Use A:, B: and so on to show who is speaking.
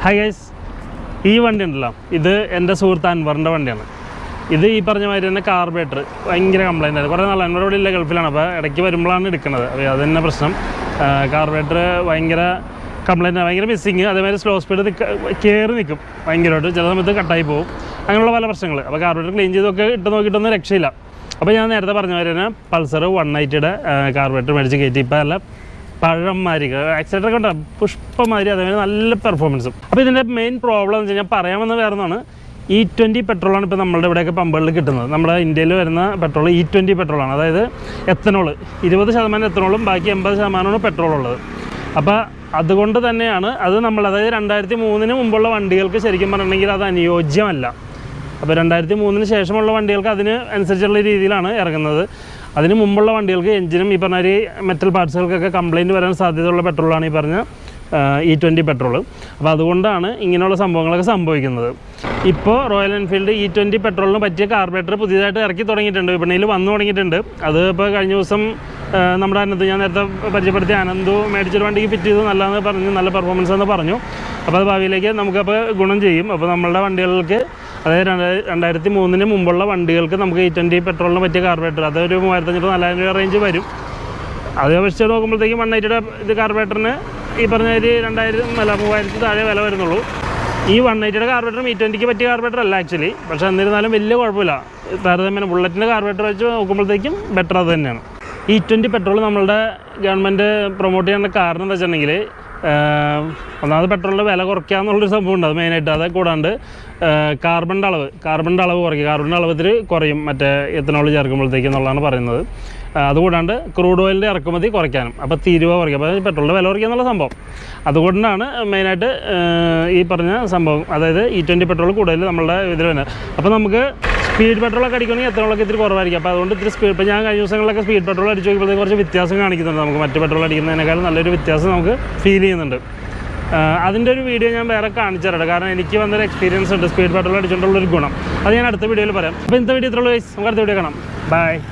A: Hi guys, ഈ വണ്ടി ഉണ്ടല്ലോ, ഇത് എൻ്റെ സുഹൃത്ത് അൻവറിൻ്റെ വണ്ടിയാണ്. ഇത് ഈ പറഞ്ഞ മാതിരി തന്നെ കാർബറേറ്റർ ഭയങ്കര കംപ്ലൈൻ്റ് ആണ്. കുറേ നാൾ എന്നോട് ഇവിടെ ഇല്ല, ഗൾഫിലാണ്. അപ്പോൾ ഇടയ്ക്ക് വരുമ്പോഴാണ് എടുക്കുന്നത്. അപ്പോൾ അത് തന്നെ പ്രശ്നം. കാർബറേറ്റർ ഭയങ്കര കംപ്ലൈൻറ്റ്, ഭയങ്കര മിസ്സിങ്. അതേമാതിരി സ്ലോ സ്പീഡ് കയറി നിൽക്കും ഭയങ്കരമായിട്ട്. ചില സമയത്ത് കട്ടായി പോകും. അങ്ങനെയുള്ള പല പ്രശ്നങ്ങൾ. അപ്പോൾ കാർബറേറ്റർ ക്ലീൻ ചെയ്തൊക്കെ ഇട്ട് നോക്കിയിട്ടൊന്നും രക്ഷയില്ല. അപ്പോൾ ഞാൻ നേരത്തെ പറഞ്ഞ മാതിരി തന്നെ പൾസർ 190യുടെ കാർബറേറ്റർ മേടിച്ച് കയറ്റി. ഇപ്പോൾ അല്ല പഴംമാരി ആക്സിഡൻ്റൊക്കെ ഉണ്ടാകും, പുഷ്പമാരി, അതേമാതിരി നല്ല പെർഫോമൻസും. അപ്പോൾ ഇതിൻ്റെ മെയിൻ പ്രോബ്ലം എന്ന് വെച്ച് കഴിഞ്ഞാൽ പറയാമെന്ന് വേറെന്നാണ്, E20 പെട്രോളാണ് ഇപ്പോൾ നമ്മളുടെ ഇവിടെയൊക്കെ പമ്പുകളിൽ കിട്ടുന്നത്. നമ്മുടെ ഇന്ത്യയിൽ വരുന്ന പെട്രോൾ E20 പെട്രോളാണ്. അതായത് എത്തനോൾ 20% എത്തനോളും ബാക്കി 80% പെട്രോളുള്ളത്. അപ്പോൾ അതുകൊണ്ട് തന്നെയാണ് അത് അതായത് 2003 മുമ്പുള്ള വണ്ടികൾക്ക് ശരിക്കും പറഞ്ഞിട്ടുണ്ടെങ്കിൽ അത് അനുയോജ്യമല്ല. അപ്പോൾ 2003 ശേഷമുള്ള വണ്ടികൾക്ക് അതിന് അനുസരിച്ചുള്ള രീതിയിലാണ് ഇറങ്ങുന്നത്. അതിന് മുമ്പുള്ള വണ്ടികൾക്ക് എഞ്ചിനും ഈ പറഞ്ഞ മെറ്റൽ പാർട്സുകൾക്കൊക്കെ കംപ്ലയിൻറ്റ് വരാൻ സാധ്യതയുള്ള പെട്രോളാണ് ഈ പറഞ്ഞ E20 പെട്രോൾ. അപ്പോൾ അതുകൊണ്ടാണ് ഇങ്ങനെയുള്ള സംഭവങ്ങളൊക്കെ സംഭവിക്കുന്നത്. ഇപ്പോൾ റോയൽ എൻഫീൽഡ് E20 പെട്രോളിന് പറ്റിയ കാർബറേറ്റർ പുതിയതായിട്ട് ഇറക്കി തുടങ്ങിയിട്ടുണ്ട്, വിപണിയിൽ വന്നു തുടങ്ങിയിട്ടുണ്ട്. അത് ഇപ്പോൾ കഴിഞ്ഞ ദിവസം നമ്മുടെ അനന്ത്, ഞാൻ നേരത്തെ പരിചയപ്പെടുത്തിയ അനന്തു മേടിച്ചൊരു വണ്ടിക്ക് ഫിറ്റ് ചെയ്ത് നല്ലതെന്ന് പറഞ്ഞു, നല്ല പെർഫോമൻസ് എന്ന് പറഞ്ഞു. അപ്പോൾ അത് ഭാവിയിലേക്ക് നമുക്കപ്പോൾ ഗുണം ചെയ്യും. അപ്പോൾ നമ്മളുടെ വണ്ടികൾക്ക്, അതായത് 2003 മുമ്പുള്ള വണ്ടികൾക്ക് നമുക്ക് E20 പെട്രോളിന് പറ്റിയ കാർബറേറ്റർ അതൊരു 3500-4000 രൂപ റേഞ്ച് വരും. അത് അപേക്ഷിച്ച് നോക്കുമ്പോഴത്തേക്കും 190യുടെ ഇത് കാർബറേറ്ററിന് ഈ പറഞ്ഞ ഒരു 3000 താഴെ വില വരുന്നുള്ളൂ. ഈ 190യുടെ കാർബറേറ്ററും E20ക്ക് പറ്റിയ കാർബറേറ്റർ അല്ല ആക്ച്വലി. പക്ഷേ എന്നിരുന്നാലും വലിയ കുഴപ്പമില്ല. താരതമ്യേന ബുള്ളറ്റിൻ്റെ കാർബറേറ്റർ വെച്ച് നോക്കുമ്പോഴത്തേക്കും ബെറ്റർ അത് തന്നെയാണ്. E20 പെട്രോൾ നമ്മളുടെ ഗവൺമെൻറ് പ്രൊമോട്ട് ചെയ്യേണ്ട കാരണം എന്താ വെച്ചിട്ടുണ്ടെങ്കിൽ, ഒന്നാമത് പെട്രോളിൻ്റെ വില കുറയ്ക്കുക എന്നുള്ളൊരു സംഭവം ഉണ്ട്. അത് മെയിനായിട്ട്. അത് കൂടാണ്ട് കാർബണിൻ്റെ അളവ് കുറയ്ക്കുക. കാർബണിൻ്റെ അളവ് ഇത്തിരി കുറയും മറ്റേ എത്തനോൾ ചേർക്കുമ്പോഴത്തേക്ക് എന്നുള്ളതാണ് പറയുന്നത്. അതുകൂടാണ്ട് ക്രൂഡ് ഓയിലിൻ്റെ ഇറക്കുമതി കുറയ്ക്കാനും, അപ്പോൾ തീരുവ കുറയ്ക്കുക, അപ്പോൾ പെട്രോളിൻ്റെ വില കുറയ്ക്കുക എന്നുള്ള സംഭവം. അതുകൊണ്ടാണ് മെയിനായിട്ട് ഈ പറഞ്ഞ സംഭവം. അതായത് E20 പെട്രോൾ കൂടുതൽ നമ്മളുടെ ഇതിൽ വരുന്നത്. അപ്പോൾ നമുക്ക് സ്പീഡ് പെട്രോളൊക്കെ അടിക്കണമെങ്കിൽ എത്തനോളൊക്കെ ഇത്തിരി കുറവായിരിക്കും. അപ്പോൾ അതുകൊണ്ട് ഇത്തിരി സ്പീഡ്, ഇപ്പോൾ ഞാൻ കഴിഞ്ഞ ദിവസങ്ങളിലൊക്കെ സ്പീഡ് പെട്രോൾ അടിച്ച് നോക്കുമ്പോഴത്തേക്ക് കുറച്ച് വ്യത്യാസം കാണിക്കുന്നുണ്ട്. നമുക്ക് മറ്റ് പെട്രോൾ അടിക്കുന്നതിനേക്കാളും നല്ലൊരു വ്യത്യാസം നമുക്ക് ഫീൽ ചെയ്യുന്നുണ്ട്. അതിൻ്റെ ഒരു വീഡിയോ ഞാൻ വേറെ കാണിച്ചു തരാം. കാരണം എനിക്ക് വന്നൊരു എക്സ്പീരിയൻസ് ഉണ്ട് സ്പീഡ് പെട്രോൾ അടിച്ചുകൊണ്ടുള്ളൊരു ഗുണം. അത് ഞാൻ അടുത്ത വീഡിയോയിൽ പറയാം. അപ്പോൾ ഇന്നത്തെ വീഡിയോ ഇത്രയുള്ളൂ ഗൈസ്. നമുക്ക് അടുത്ത വീഡിയോ കാണാം. ബൈ.